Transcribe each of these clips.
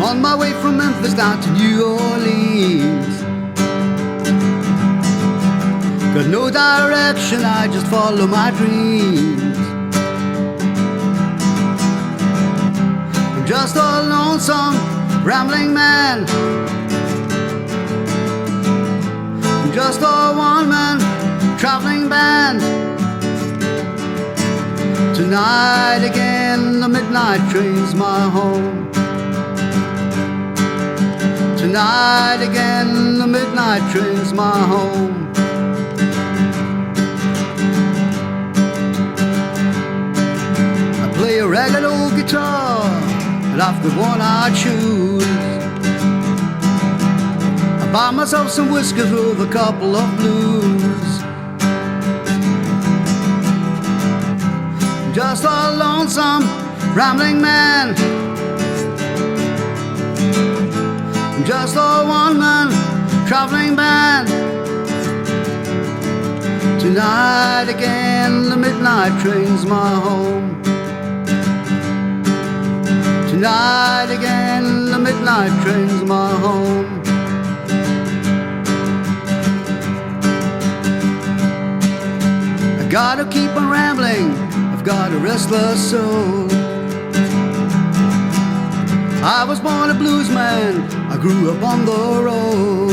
on my way from Memphis down to New Orleans. Got no direction, I just follow my dreams. I'm just a lonesome, rambling man. I'm just a one-man traveling band. Tonight again, the midnight train's my home. Tonight again, the midnight train's my home. I play a ragged old guitar, and off the one I choose, I buy myself some whiskers with a couple of blues. Just a lonesome, rambling man. Just a one-man traveling band. Tonight again, the midnight train's my home. Tonight again, the midnight train's my home. I gotta keep on rambling, I've got a restless soul. I was born a blues man, I grew up on the road.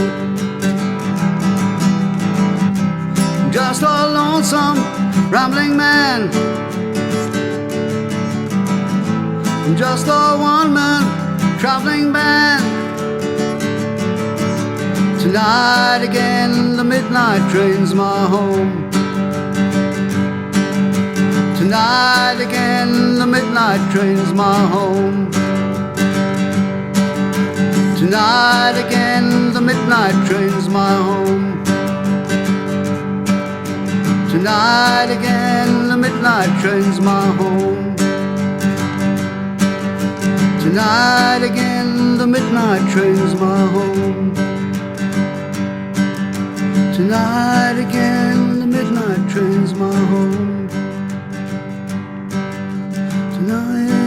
Just a lonesome, rambling man. Just a one-man traveling band. Tonight again, the midnight train's my home. Tonight again, the midnight train's my home. Tonight again, the midnight train's my home. Tonight again, the midnight train's my home. Tonight again, the midnight train's my home. Tonight again, the midnight train's my home. Tonight